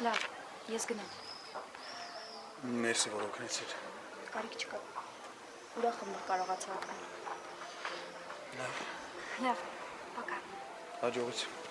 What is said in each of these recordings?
Լավ, ես գնամ։ Մերսի, որ օգնեցիր։ Կարիք չկա։ Ուրախ եմ, որ կարողացա օգնել։ Լավ։ Լավ, պակա։ Հաջողություն։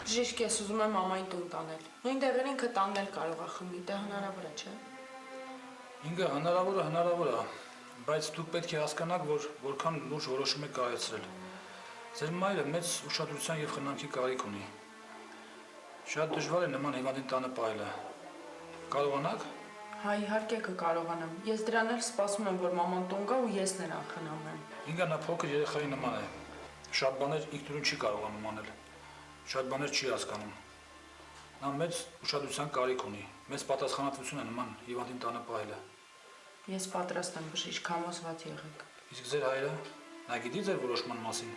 Բժիշկ, ես ուզում եմ մամային տուն տանել։ Նույն դեղերին ինքը տանել կարող է խմի, դա հնարավոր է, չէ՞։ Ինքը հնարավոր է, բայց դուք պետք է հասկանաք, որ որքան լուրջ որոշում եք կայացրել։ Ձեր մայրը մեծ ուշադրության եւ խնամքի կարիք ունի։ Շատ դժվար է նման հիվանդին տանը պահելը։ Կարողանաք։ Հա, իհարկե կկարողանամ։ Ես դրան էլ սպասում եմ, որ մաման տուն գա ու ես նրան խնամեմ։ Ինքը նա փոքր երեխայի նման է։ Շատ բաներ ինքնուրույն չի կարողանում անել։ Շատ բաներ չի հասկանում։ Նա մեծ ուշադրության կարիք ունի, մեծ պատասխանատվություն է նման հիվանդին տանը պահելը։ Ես պատրաստ եմ, բժիշկ, համոզված եղեք։ Իսկ ձեր հայրը, նա գիտի ձեր որոշման մասին։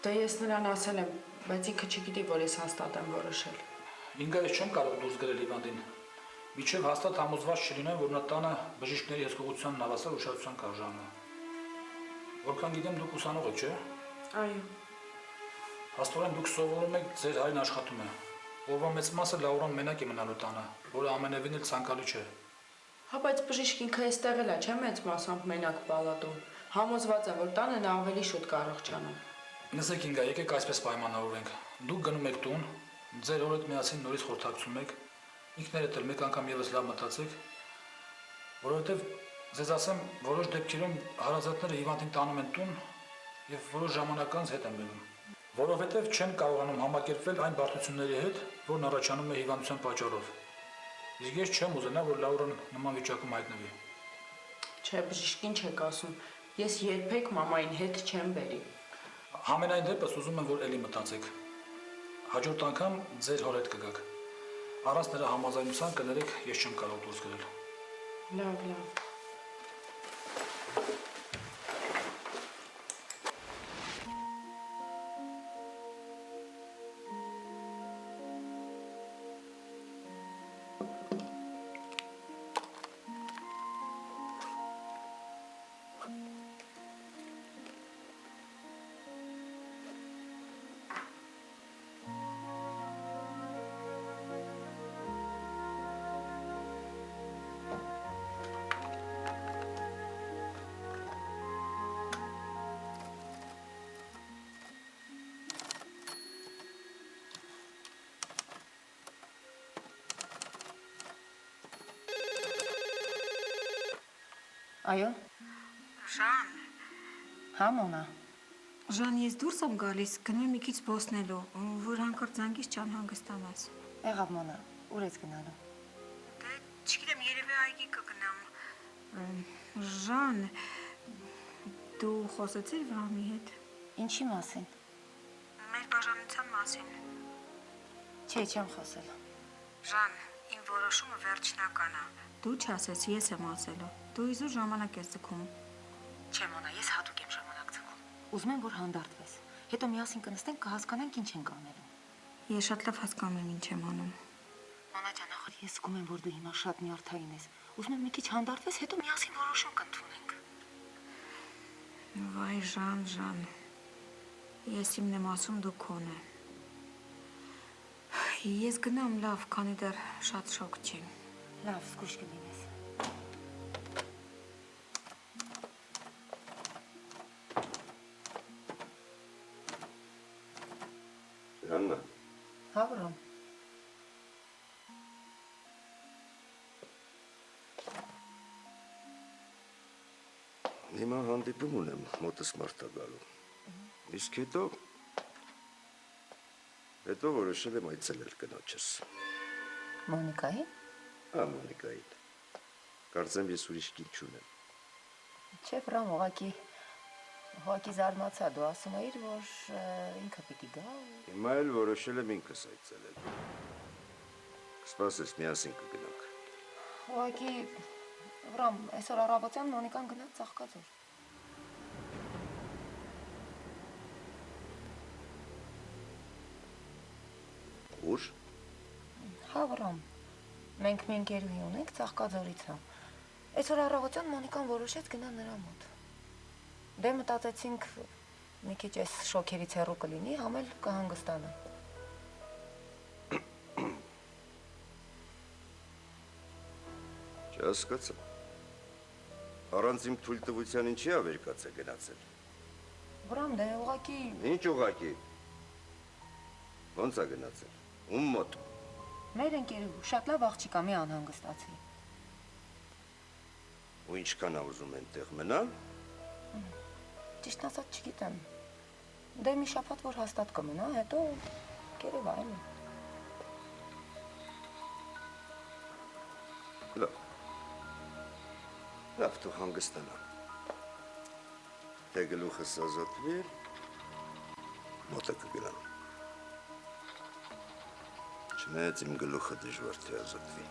Դե ես նրան ասել եմ, բայց ինքը չգիտի, որ ես հաստատ եմ որոշել։ Ինքը ես չեմ կարող դուրս գրել հիվանդին։ Միջև հաստատ համոզված չլինեմ, որ նա տանը բժիշկների հսկողությանն հավասար ուշադրության կարժանա։ Որքան գիտեմ, դուք ուսանող եք, չէ՞։ Այո։ Աստորեն դուք սովորում եք, ձեր հայրն աշխատում է։ Օրվա մեծ մասը Լաուրան մենակ է մնալու տանը, որը ամենևին էլ ցանկալի չէ։ Հա, բայց բժիշկ ինքը այստեղ էլ է, չէ՞ մեծ մասամբ մենակ բալատում։ Համոզված եմ, որ տանը նա ավելի շուտ կառողջանա։ Լսեք, Ինգա, եկեք այսպես պայմանավորենք։ Դուք գնում եք տուն, ձեր օրդ միասին նորից խորհրդակցում եք, ինքներդ էլ մեկ անգամ եւս լավ մտածեք, որովհետեւ ձեզ ասեմ, որոշ դեպքերում հարազատները հիվանդին տանում են տուն եւ որոշ ժամանակ անց հետ են բերում, որովհետեւ չեն կարողանում համակերպվել այն բարդությունների հետ, որն առաջանում է հիվանդության պատճառով։ Իսկ ես չեմ ուզենա, որ Լաուրան նման վիճակում հայտնվի։ Չէ, բժիշկ, ինչ եք ասում։ Ես երբեք մամային հետ չեմ բերի։ Համենայն դեպս ուզում եմ, որ էլի մտածեք։ Հաջորդ անգամ ձեր հոր հետ կգաք։ Առանց նրա համաձայնության կներեք, ես չեմ կարող դուրս գրել։ Լավ, լավ։ Այո։ Ժան։ Հա, Մոնա։ Ժան, ես դուրս եմ գալիս, գնում եմ մի քիչ բոսնելու, որ հանկարծ զանգից չանհանգստանաս։ Եղավ, Մոնա, ուր ես գնալու։ Դե, չգիտեմ, երևի այգի կգնամ։ Ժան, դու խոսեցիր Վրամի հետ։ Ինչի մասին։ Մեր բաժանության մասին։ Չէ, չեմ խոսել։ Ժան, իմ որոշումը վերջնական է։ Դու չասես, ես եմ ասելու։ Դու իզուր ժամանակ ես ձգում։ Չէ, Մոնա, ես հատուկ եմ ժամանակ ձգում։ Ուզում եմ, որ հանդարտվես։ Հետո միասին կնստենք, կհասկանանք ինչ ենք անելու։ Ես շատ լավ հասկանում եմ ինչ եմ անում։ Մոնա ջան, ախր ես զգում եմ, որ դու հիմա շատ նյարդային ես։ Ուզում եմ մի քիչ հանդարտվես, հետո միասին որոշում կընդունենք։ Վայ, Ժան։ Ես իմն եմ ասում, դու քոնը։ Ես գնամ, լավ, քանի դեռ շատ շոկ չի։ Լավ, զգույշ կլինես։ Աննա։ Հա, Վրամ։ Հիմա հանդիպում ունեմ մոտս մարտագալու։ Իսկ հետո որոշել եմ այցելել կնոջս։ Մոնիկային։ Հա, Մոնիկային։ Կարծեմ ես ուրիշ կին չունեմ։ Չէ, Վրամ, ուղղակի զարմացա, դու ասում էիր, որ ինքը պիտի գա։ Հիմա էլ որոշել եմ ինքս այցելել։ Կսպասես, միասին կգնանք։ Ուղղակի, Վրամ, այսօր առավոտյան Մոնիկան գնաց Ծաղկաձոր։ Հա, վրամ։ Մենք մի ընկերուհի ունենք, Ծաղկաձորից է։ Այսօր առավոտյան Մոնիկան որոշեց գնալ նրա մոտ։ Դե մտածեցինք մի քիչ այս շոքերից հեռու կլինի, համ էլ կհանգստանա։ Չհասկացա։ Առանց իմ թույլտվության ինչի ավերկաց է գնացել։ Վրամ, դե ուղղակի Ինչ ուղակի։ Ոնց է գնացել։ Ում մոտ։ մեր ընկերուհու շատ լավ աղջիկա մի անհանգստացի։ Ու ինչքան է ուզում այնտեղ մնալ։ Ճիշտ ասած չգիտեմ։ Դե մի շաբաթ որ հաստատ կմնա, հետո կերևա էլի։ Լավ։ Լավ թող հանգստանա։ Թե գլուխս ազատվի, մոտը կգնամ։ Չնայած իմ գլուխը դժվար թե ազատվի։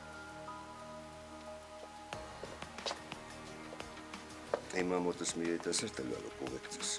Հիմա մոտս մի երիտասարդ է գալու կուղեկցս։